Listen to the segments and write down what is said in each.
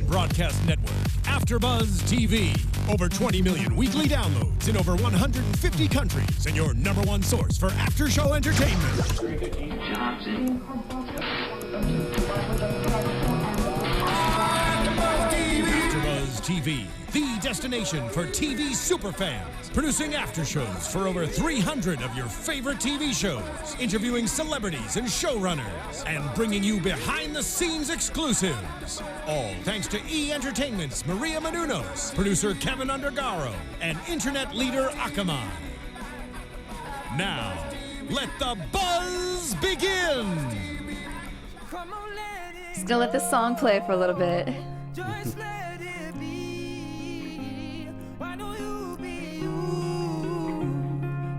broadcast network, AFTERBUZZ TV. Over 20 million weekly downloads in over 150 countries, and your #1 source for after-show entertainment. AFTERBUZZ TV, the destination for TV superfans, producing aftershows for over 300 of your favorite TV shows, interviewing celebrities and showrunners, and bringing you behind-the-scenes exclusives. All thanks to E! Entertainment's Maria Menounos, producer Kevin Undergaro, and internet leader Akamai. Now, let the buzz begin! Just gonna let this song play for a little bit. Just let it be. Why don't you be you?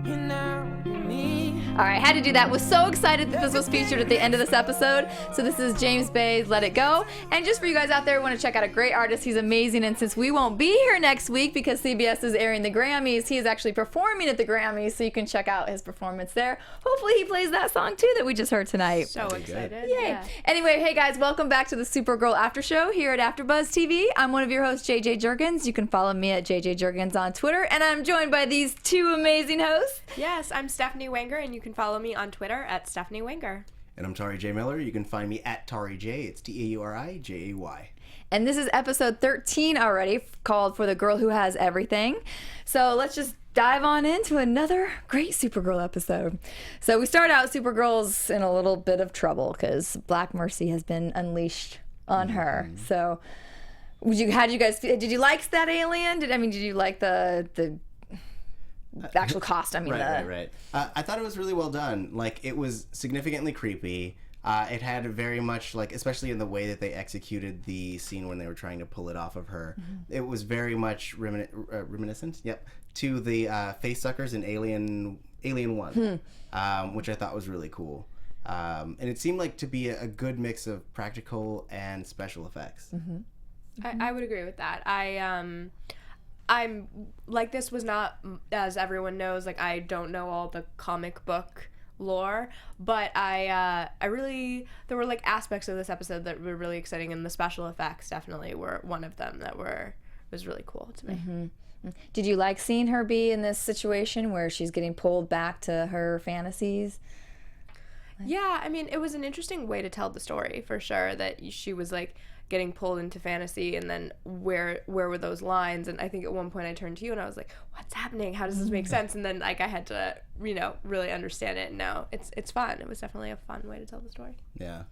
And now me. All right, had to do that. Was so excited that this was featured at the end of this episode. So this is James Bay's Let It Go. And just for you guys out there who want to check out a great artist, he's amazing. And since we won't be here next week because CBS is airing the Grammys, he is actually performing at the Grammys. So you can check out his performance there. Hopefully he plays that song too that we just heard tonight. So excited. Yay. Yeah. Anyway, hey guys, welcome back to the Supergirl After Show here at AfterBuzz TV. I'm one of your hosts, JJ Jurgens. You can follow me at JJ Jurgens on Twitter. And I'm joined by these two amazing hosts. Yes, I'm Stephanie Wenger, and you can follow me on Twitter at Stephanie Wenger. And I'm Tauri Miller. You can find me at Tauri J. It's TaurijAY. And this is episode 13 already, called For the Girl Who Has Everything. So let's just dive on into another great Supergirl episode. So we start out, Supergirl's in a little bit of trouble because Black Mercy has been unleashed on her. So how did you guys feel? Did you like that alien? Did you like the actual cost? Right. I thought it was really well done. Like, it was significantly creepy. It had very much, like, especially in the way that they executed the scene when they were trying to pull it off of her. It was very much reminiscent, to the face suckers in Alien 1, which I thought was really cool. And it seemed like to be a good mix of practical and special effects. I would agree with that. I'm like, this was not, as everyone knows, like, I don't know all the comic book lore, but I really, there were like aspects of this episode that were really exciting, and the special effects definitely were one of them that was really cool to me. Did you like seeing her be in this situation where she's getting pulled back to her fantasies? Yeah, I mean, it was an interesting way to tell the story, for sure, that she was like getting pulled into fantasy, and then where were those lines? And I think at one point I turned to you and I was like, what's happening? How does this make sense? And then, like, I had to, really understand it. And now it's fun. It was definitely a fun way to tell the story. Yeah.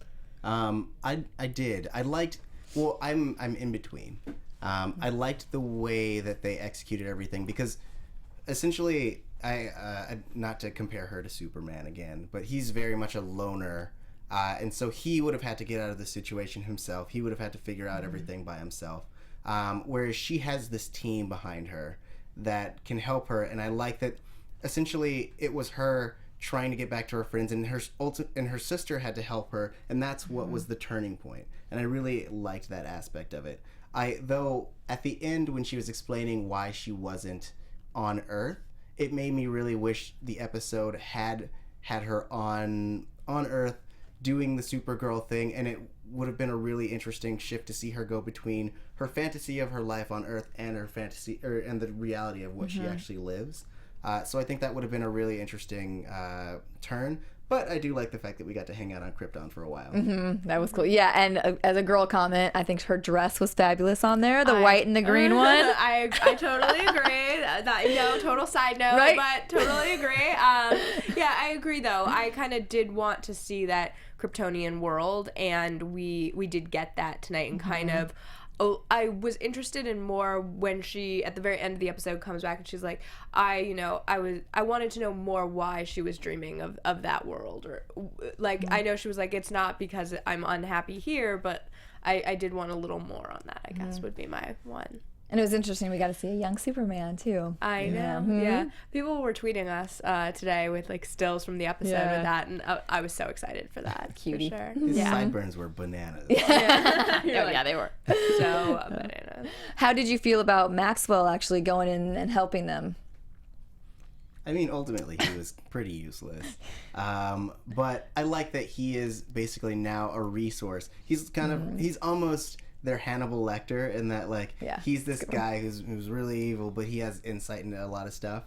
I did. I liked, well, I'm in between. I liked the way that they executed everything, because essentially, I not to compare her to Superman again, but he's very much a loner. And so he would have had to get out of the situation himself. He would have had to figure out everything by himself. Whereas she has this team behind her that can help her. And I like that essentially it was her trying to get back to her friends, and her sister had to help her. And that's what was the turning point. And I really liked that aspect of it. Though at the end, when she was explaining why she wasn't on Earth, it made me really wish the episode had her on Earth, doing the Supergirl thing, and it would have been a really interesting shift to see her go between her fantasy of her life on Earth and her fantasy, and the reality of what she actually lives. So I think that would have been a really interesting turn. But I do like the fact that we got to hang out on Krypton for a while. That was cool. Yeah, and as a girl comment, I think her dress was fabulous on there, the white and the green one. I totally agree. Total side note, right? But totally agree. Yeah, I agree, though. I kind of did want to see that Kryptonian world, and we did get that tonight, and kind of, I was interested in more when she, at the very end of the episode, comes back and she's like, I wanted to know more why she was dreaming of that world, or like, I know she was like, it's not because I'm unhappy here, but I did want a little more on that, I guess, would be my one. And it was interesting. We got to see a young Superman too. I know. Yeah. People were tweeting us today with like stills from the episode with that, and I was so excited for that. Cutie. For sure. His sideburns were bananas. Yeah, they were. So bananas. How did you feel about Maxwell actually going in and helping them? I mean, ultimately, he was pretty useless. But I like that he is basically now a resource. He's kind of, he's almost they're Hannibal Lecter, and that like Yeah, he's this guy who's really evil, but he has insight into a lot of stuff.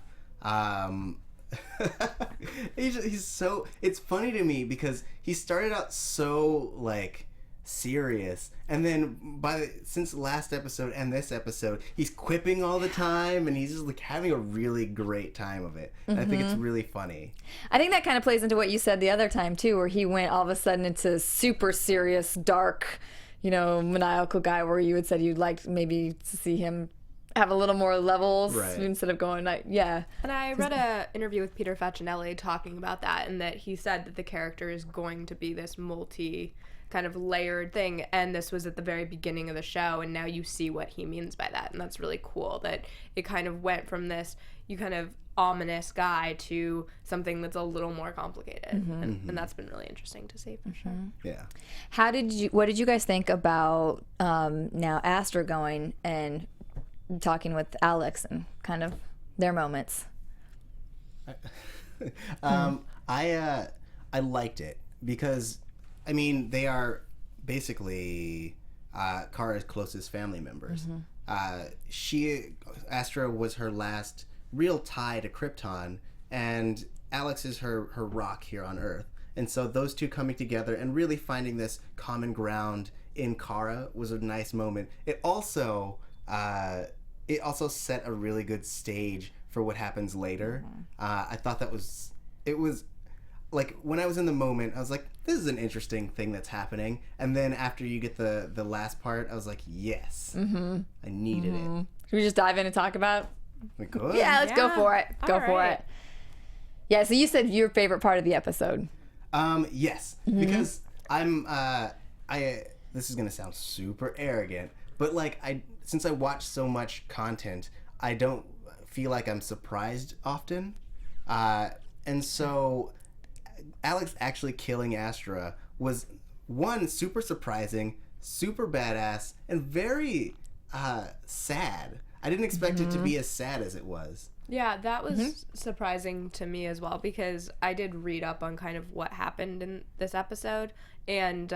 He's so, it's funny to me because he started out so like serious, and then since last episode and this episode, he's quipping all the time, and he's just like having a really great time of it. And I think it's really funny. I think that kind of plays into what you said the other time too, where he went all of a sudden into super serious, dark, maniacal guy, where you had said you'd like maybe to see him have a little more levels instead of going like, yeah. And I read an interview with Peter Facinelli talking about that, and that he said that the character is going to be this multi kind of layered thing, and this was at the very beginning of the show, and now you see what he means by that, and that's really cool that it kind of went from this kind of ominous guy to something that's a little more complicated, and that's been really interesting to see for sure. Yeah. What did you guys think about now Astra going and talking with Alex and kind of their moments? I liked it because, I mean, they are basically Kara's closest family members. Astra was her last real tie to Krypton, and Alex is her rock here on Earth. And so those two coming together and really finding this common ground in Kara was a nice moment. It also set a really good stage for what happens later. I thought it was like, when I was in the moment, I was like, this is an interesting thing that's happening. And then after you get the last part, I was like, yes, I needed it. Should we just dive in and talk about? We could. Yeah, let's go for it. Go All for right. it. Yeah, so you said your favorite part of the episode. Yes, because this is gonna sound super arrogant, but like since I watch so much content, I don't feel like I'm surprised often, and so Alex actually killing Astra was one, super surprising, super badass, and very sad. I didn't expect it to be as sad as it was. Yeah, that was surprising to me as well, because I did read up on kind of what happened in this episode, and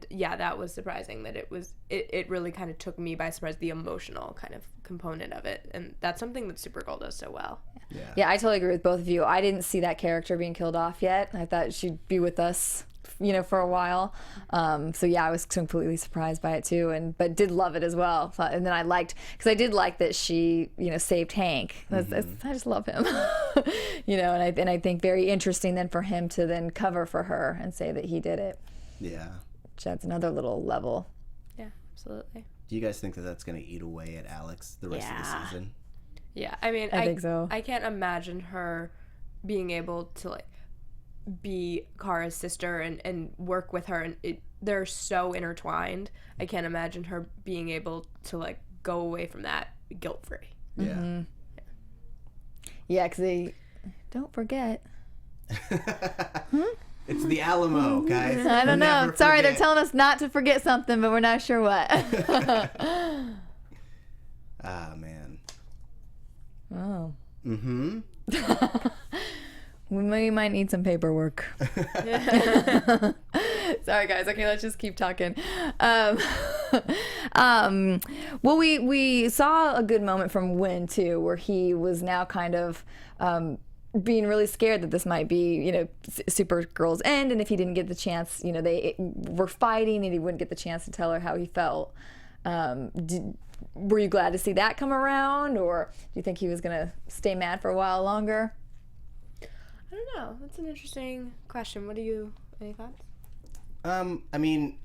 yeah, that was surprising that it really kind of took me by surprise, the emotional kind of component of it, and that's something that Supergirl does so well. Yeah, I totally agree with both of you. I didn't see that character being killed off yet. I thought she'd be with us, for a while. So yeah, I was completely surprised by it too, but did love it as well. And then because I did like that she, saved Hank. I just love him, and I think very interesting then for him to then cover for her and say that he did it. Yeah. Which adds another little level. Yeah, absolutely. Do you guys think that that's going to eat away at Alex the rest of the season? Yeah, I mean, I think so. I can't imagine her being able to be Kara's sister and work with her, and they're so intertwined. I can't imagine her being able to go away from that guilt-free. Yeah. Yeah, because they don't forget. It's the Alamo, guys. I don't know. Never Sorry, they're forget. telling us not to forget something, but we're not sure what. Ah, man. Oh. Mm-hmm. We might need some paperwork. Sorry, guys. Okay, let's just keep talking. Well, we saw a good moment from Wynn, too, where he was now kind of being really scared that this might be, Supergirl's end, and if he didn't get the chance, they were fighting and he wouldn't get the chance to tell her how he felt. Were you glad to see that come around, or do you think he was going to stay mad for a while longer? I don't know. That's an interesting question. Any thoughts? I mean,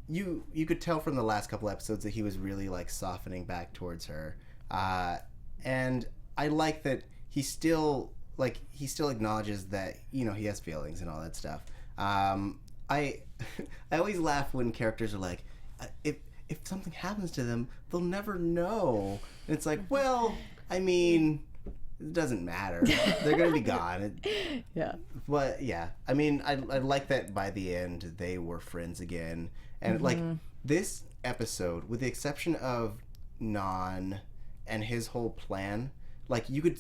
you could tell from the last couple episodes that he was really softening back towards her, and I like that he still acknowledges that he has feelings and all that stuff. I always laugh when characters are like, if something happens to them, they'll never know. And it's like, well, I mean, it doesn't matter. They're gonna be gone. Yeah. But yeah, I mean, I like that by the end they were friends again, and this episode, with the exception of Non and his whole plan, you could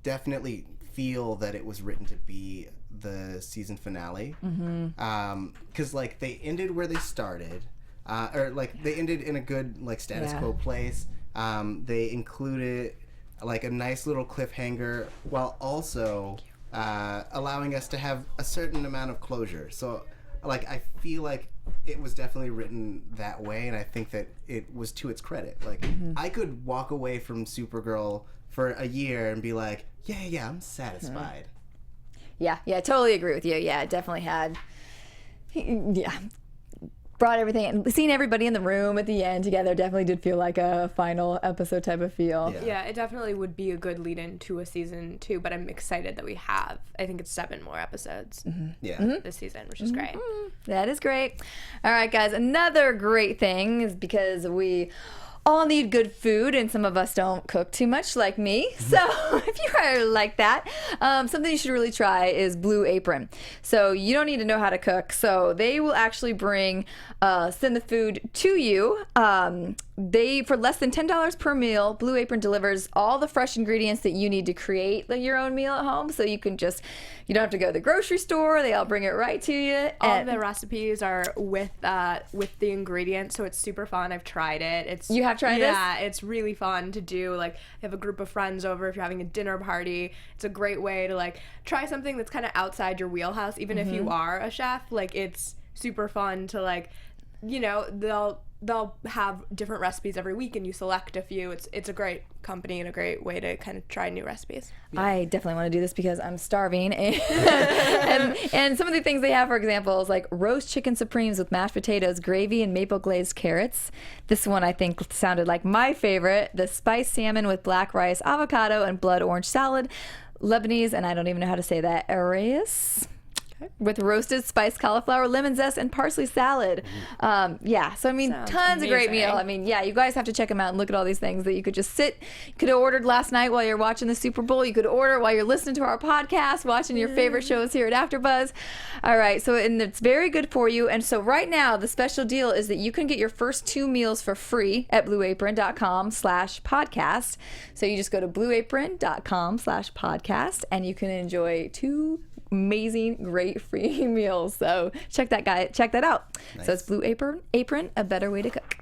definitely feel that it was written to be the season finale. Because they ended where they started. or like they ended in a good like status quo place. They included like a nice little cliffhanger while also allowing us to have a certain amount of closure. So like I feel like it was definitely written that way, and I think that it was to its credit. Like I could walk away from Supergirl for a year and be like, yeah, I'm satisfied. Yeah, totally agree with you. Yeah, it definitely had. Yeah. Brought everything in. Seeing everybody in the room at the end together definitely did feel like a final episode type of feel. Yeah, it definitely would be a good lead-in to a season 2, but I'm excited that we have, I think it's 7 more episodes this season, which is great. That is great. All right, guys, another great thing is because we all need good food, and some of us don't cook too much like me. So if you are like that, something you should really try is Blue Apron. So you don't need to know how to cook. So they will actually send the food to you. For less than $10 per meal, Blue Apron delivers all the fresh ingredients that you need to create your own meal at home. So you don't have to go to the grocery store. They all bring it right to you. All the recipes are with the ingredients, so it's super fun. I've tried it. You have tried this? Yeah, it's really fun to do. Like, you have a group of friends over if you're having a dinner party. It's a great way to like try something that's kind of outside your wheelhouse, even if you are a chef. Like, it's super fun to like, they'll have different recipes every week and you select a few. It's a great company and a great way to kind of try new recipes. I definitely want to do this because I'm starving. And some of the things they have, for example, is like roast chicken supremes with mashed potatoes, gravy, and maple glazed carrots. This one I think sounded like my favorite. The spiced salmon with black rice, avocado, and blood orange salad. Lebanese, and I don't even know how to say that, Arias. With roasted spiced cauliflower, lemon zest, and parsley salad. So I mean, Sounds tons of great amazing. meal. I mean, you guys have to check them out and look at all these things that you could just you could have ordered last night while you're watching the Super Bowl. You could order while you're listening to our podcast, watching your favorite shows here at AfterBuzz. All right, and it's very good for you. And so right now, the special deal is that you can get your first 2 meals for free at blueapron.com/podcast. So you just go to blueapron.com/podcast and you can enjoy 2 amazing, great free meals. So check that out. Nice. So it's Blue Apron, a better way to cook.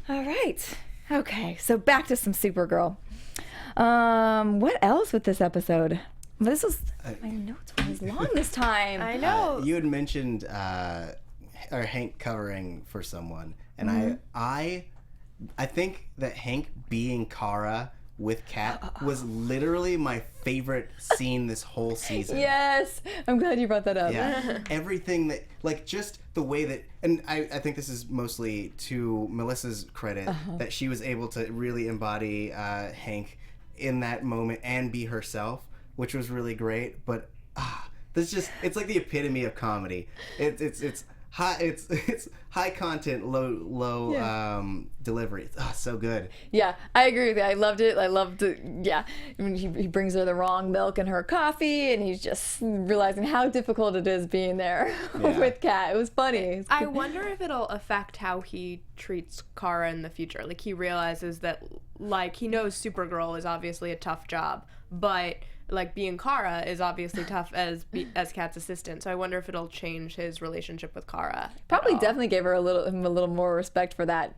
All right. Okay. So back to some Supergirl. What else with this episode? This was my notes were as long this time. I know. You had mentioned Hank covering for someone, and I think that Hank being Kara with Kat was literally my favorite scene this whole season. Yes, I'm glad you brought that up. Yeah, everything that, like, just the way that, and I think this is mostly to Melissa's credit, that she was able to really embody Hank in that moment and be herself, which was really great. But it's like the epitome of comedy. It's high content, low delivery. It's so good. Yeah, I agree with you. I loved it. Yeah, when he brings her the wrong milk in her coffee, and he's just realizing how difficult it is being there with Kat. It was funny. I wonder if it'll affect how he treats Kara in the future. Like, he realizes that, like, he knows Supergirl is obviously a tough job, but like being Kara is obviously tough as Kat's assistant. So I wonder if it'll change his relationship with Kara. Probably definitely gave her him a little more respect for that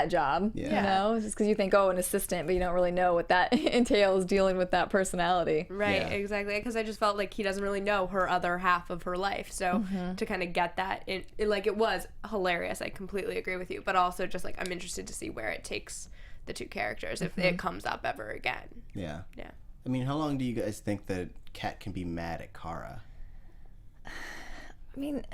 job. Yeah. You know, just because you think, an assistant, but you don't really know what that entails, dealing with that personality. Right, Yeah. exactly. Because I just felt like he doesn't really know her other half of her life. So to kind of get that, it was hilarious. I completely agree with you. But also just like, I'm interested to see where it takes the 2 characters, if it comes up ever again. Yeah. Yeah. I mean, how long do you guys think that Kat can be mad at Kara? I mean,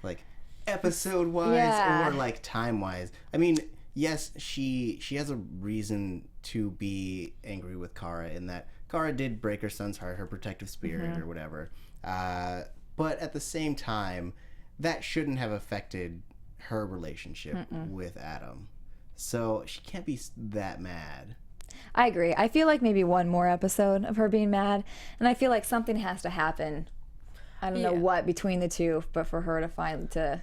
Like, episode-wise or, like, time-wise? I mean, yes, she has a reason to be angry with Kara in that Kara did break her son's heart, her protective spirit or whatever. But at the same time, that shouldn't have affected her relationship with Adam. So she can't be that mad. I agree. I feel like maybe one more episode of her being mad, and I feel like something has to happen. I don't know what between the 2, but for her to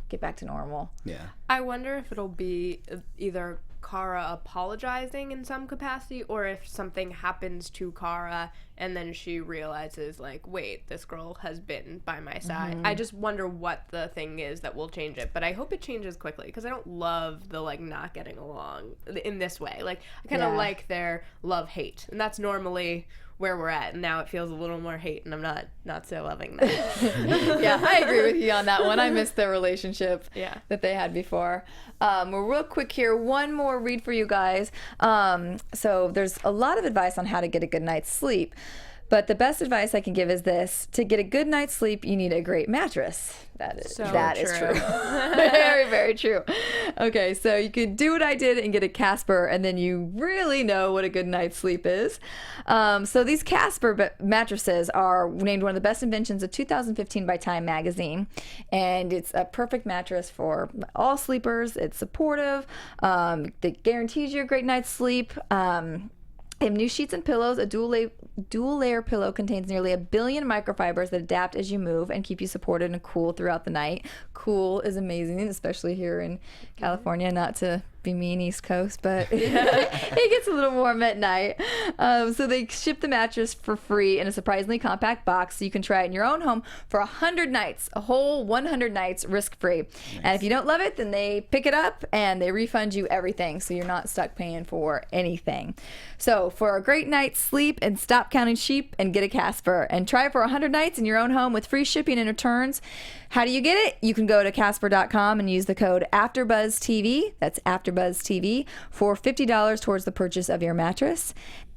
get back to normal. Yeah. I wonder if it'll be either Kara apologizing in some capacity, or if something happens to Kara and then she realizes, like, wait, this girl has been by my side. I just wonder what the thing is that will change it, but I hope it changes quickly, because I don't love the, like, not getting along in this way. Like, I kind of like their love-hate, and that's normally where we're at, and now it feels a little more hate, and I'm not so loving that. Yeah, I agree with you on that one. I miss their relationship Yeah. that they had before. Well, real quick here, one more read for you guys. So there's a lot of advice on how to get a good night's sleep. But the best advice I can give is this: to get a good night's sleep, you need a great mattress. That is So true. Very, very true. Okay, so you could do what I did and get a Casper, and then you really know what a good night's sleep is. So these Casper mattresses are named one of the best inventions of 2015 by Time magazine, and it's a perfect mattress for all sleepers. It's supportive. It guarantees you a great night's sleep. They have new sheets and pillows. A dual layer pillow contains nearly 1 billion microfibers that adapt as you move and keep you supported and cool throughout the night. Cool is amazing, especially here in California. Not to be mean East Coast, but it gets a little warm at night. So they ship the mattress for free in a surprisingly compact box, so you can try it in your own home for 100 nights, a whole 100 nights risk-free. Nice. And if you don't love it, then they pick it up and they refund you everything, so you're not stuck paying for anything. So for a great night's sleep, and stop counting sheep and get a Casper, and try it for 100 nights in your own home with free shipping and returns. How do you get it? You can go to Casper.com and use the code AFTERBUZZ TV. That's AFTERBUZZ TV for $50 towards the purchase of your mattress.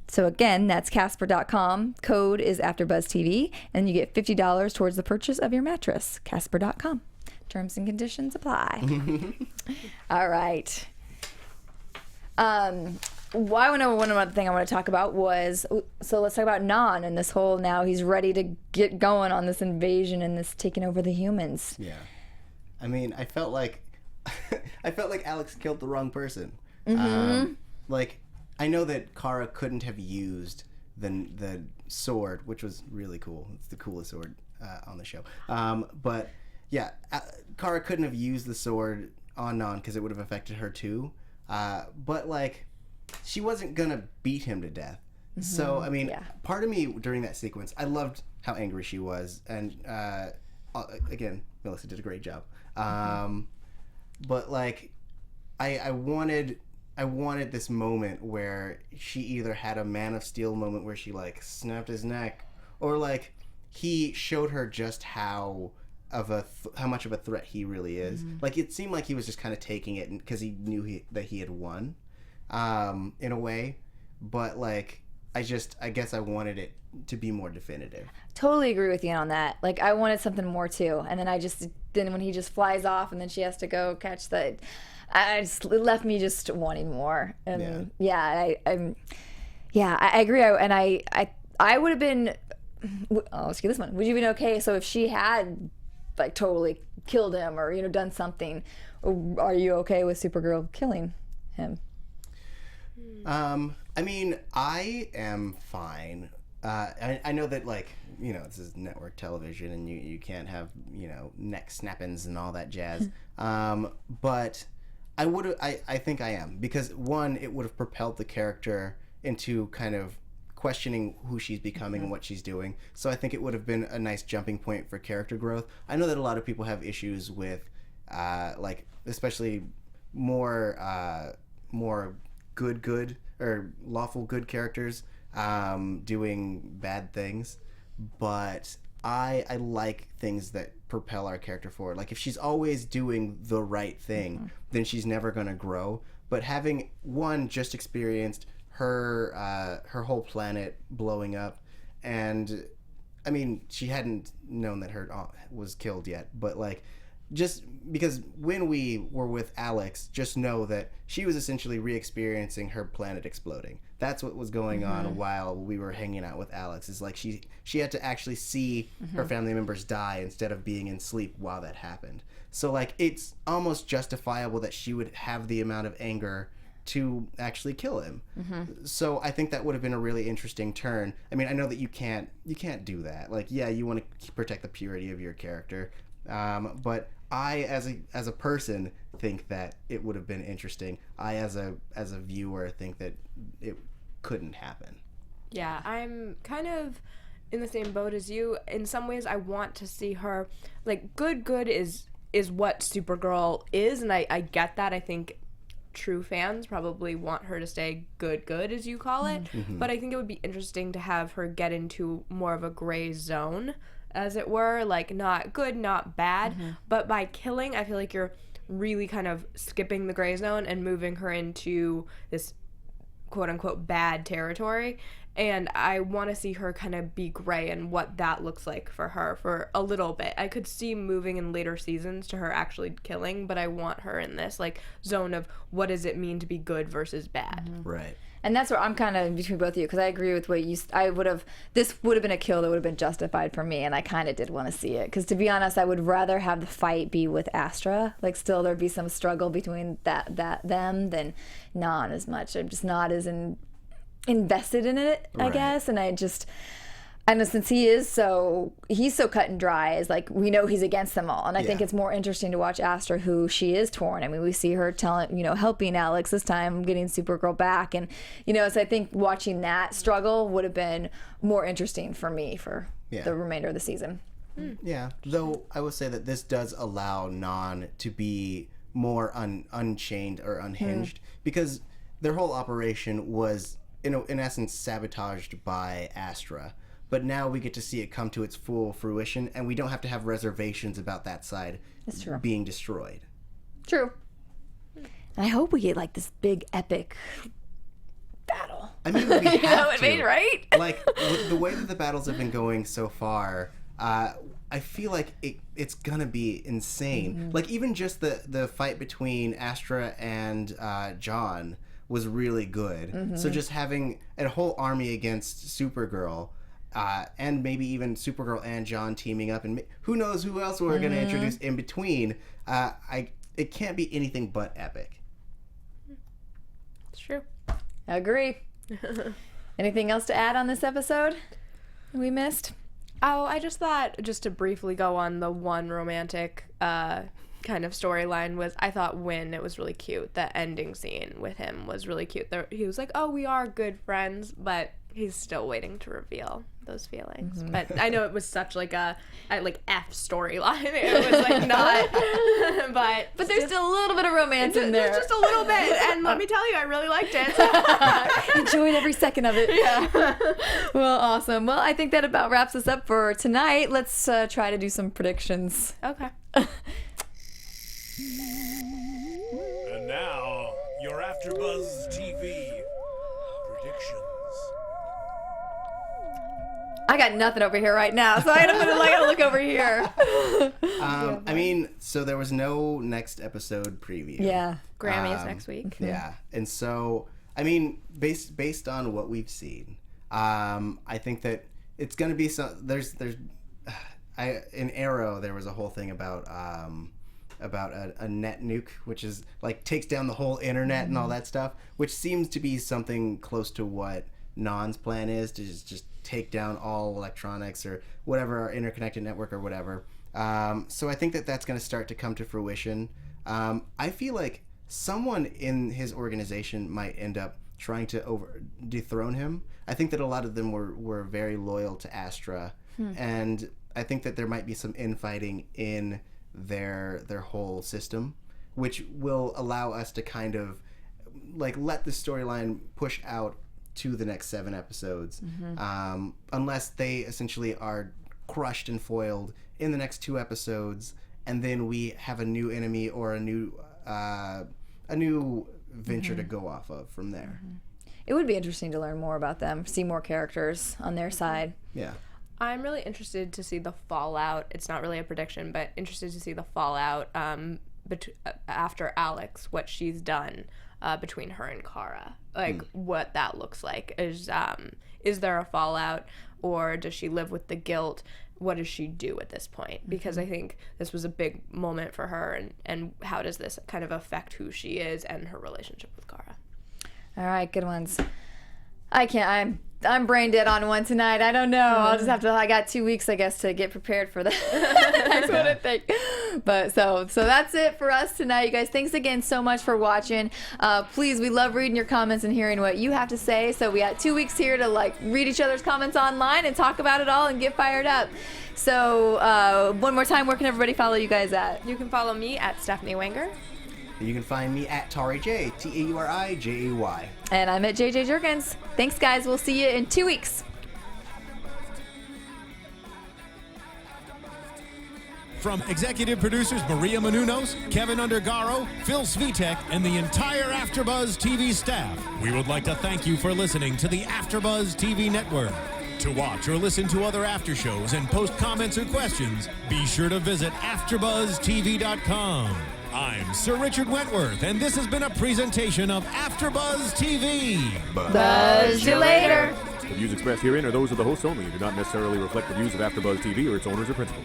So again, that's Casper.com. Code is AFTERBUZZ TV, and you get $50 towards the purchase of your mattress. Casper.com. Terms and conditions apply. All right. One other thing I want to talk about was, so let's talk about Non and this whole, now he's ready to get going on this invasion and this taking over the humans. Yeah. I mean, I felt like Alex killed the wrong person. Like, I know that Kara couldn't have used the sword, which was really cool. It's the coolest sword on the show. But yeah, Kara couldn't have used the sword on Non because it would have affected her too. But like, she wasn't gonna beat him to death. So I mean, part of me during that sequence, I loved how angry she was, and again, Melissa did a great job. But like, I wanted this moment where she either had a Man of Steel moment where she like snapped his neck, or like he showed her just how much of a threat he really is. Like, it seemed like he was just kind of taking it because he knew that he had won, in a way. But like, I guess I wanted it to be more definitive. Totally agree with you on that. Like, I wanted something more too, and then when he just flies off and then she has to go catch it left me just wanting more. And I agree. I would have been. Oh, let's get this one. Would you have been okay? So if she had like totally killed him or done something, are you okay with Supergirl killing him? I mean, I am fine. I know that, like, this is network television and you can't have, neck snappings and all that jazz. But I think I am, because one, it would have propelled the character into kind of questioning who she's becoming and what she's doing. So I think it would have been a nice jumping point for character growth. I know that a lot of people have issues with, like, especially more good or lawful good characters doing bad things, but I like things that propel our character forward. Like, if she's always doing the right thing, then she's never going to grow. But having just experienced her whole planet blowing up, and I mean, she hadn't known that her aunt was killed yet, but like, just because when we were with Alex, just know that she was essentially re-experiencing her planet exploding. That's what was going on while we were hanging out with Alex. Is like, she had to actually see her family members die instead of being in sleep while that happened. So like, it's almost justifiable that she would have the amount of anger to actually kill him. So I think that would have been a really interesting turn. I mean, I know that you can't do that. Like, yeah, you want to protect the purity of your character. But I as a person think that it would have been interesting. I as a viewer think that it couldn't happen. Yeah, I'm kind of in the same boat as you. In some ways, I want to see her, like, good is what Supergirl is, and I get that. I think true fans probably want her to stay good, as you call it. Mm-hmm. But I think it would be interesting to have her get into more of a gray zone, as it were, like not good, not bad. But by killing, I feel like you're really kind of skipping the gray zone and moving her into this quote unquote bad territory. And I want to see her kind of be gray and what that looks like for her for a little bit. I could see moving in later seasons to her actually killing, but I want her in this like zone of what does it mean to be good versus bad. Right. And that's where I'm kind of between both of you, because I agree with what you. This would have been a kill that would have been justified for me, and I kind of did want to see it. Because to be honest, I would rather have the fight be with Astra. Like, still there'd be some struggle between them than not as much. I'm just not as invested in it, I guess. And I know since he's so cut and dry, is like we know he's against them all, and I think it's more interesting to watch Astra, who she is torn. I mean, we see her helping Alex this time, getting Supergirl back, and so I think watching that struggle would have been more interesting for me for the remainder of the season. Yeah, though I will say that this does allow Non to be more unchained or unhinged, because their whole operation was in essence sabotaged by Astra. But now we get to see it come to its full fruition, and we don't have to have reservations about that side being destroyed. True. And I hope we get like this big epic battle. I mean, we have to. Right? Like, with the way that the battles have been going so far, I feel like it's gonna be insane. Like, even just the fight between Astra and John was really good. So just having a whole army against Supergirl, and maybe even Supergirl and John teaming up, and who knows who else we're going to introduce in between. It can't be anything but epic. It's true. I agree. Anything else to add on this episode we missed? Oh, I just thought, just to briefly go on the one romantic kind of storyline, I thought Wynn, it was really cute. The ending scene with him was really cute. He was like, oh, we are good friends, but he's still waiting to reveal those feelings. But I know it was such like a F storyline. It was like not, but there's still a little bit of romance in there. There's just a little bit, and let me tell you, I really liked it. Enjoyed every second of it. Yeah. Well, awesome. Well, I think that about wraps us up for tonight. Let's try to do some predictions. Okay. And now, your AfterBuzz TV predictions. I got nothing over here right now, so I gotta look over here. I mean, so there was no next episode preview. Yeah. Grammys next week. Yeah, and so I mean, based on what we've seen, I think that it's gonna be some. In Arrow there was a whole thing about a net nuke, which is like takes down the whole internet and all that stuff, which seems to be something close to what Non's plan is, to just take down all electronics or whatever, our interconnected network or whatever. So I think that that's going to start to come to fruition. I feel like someone in his organization might end up trying to dethrone him. I think that a lot of them were very loyal to Astra, and I think that there might be some infighting in their whole system, which will allow us to kind of like let the storyline push out to the next 7 episodes, unless they essentially are crushed and foiled in the next 2 episodes, and then we have a new enemy or a new venture to go off of from there. It would be interesting to learn more about them, see more characters on their side. Yeah. I'm really interested to see the fallout. It's not really a prediction, but interested to see the fallout after Alex, what she's done between her and Kara. Like, what that looks like. Is there a fallout, or does she live with the guilt? What does she do at this point? Because I think this was a big moment for her, and how does this kind of affect who she is and her relationship with Kara? All right, good ones. I'm I'm brain dead on one tonight. I don't know. I'll just have to. I got 2 weeks, I guess, to get prepared for that. That's what I think. But so that's it for us tonight, you guys. Thanks again so much for watching. Please, we love reading your comments and hearing what you have to say. So we got 2 weeks here to like read each other's comments online and talk about it all and get fired up. So one more time, where can everybody follow you guys at? You can follow me at Stephanie Wenger. You can find me at Tauri J, Taurijay. And I'm at JJ Jurgens. Thanks, guys. We'll see you in 2 weeks. From executive producers Maria Menounos, Kevin Undergaro, Phil Svitek, and the entire AfterBuzz TV staff, we would like to thank you for listening to the AfterBuzz TV network. To watch or listen to other after shows and post comments or questions, be sure to visit AfterBuzzTV.com. I'm Sir Richard Wentworth, and this has been a presentation of AfterBuzz TV. Buzz you later. The views expressed herein are those of the hosts only and do not necessarily reflect the views of AfterBuzz TV or its owners or principals.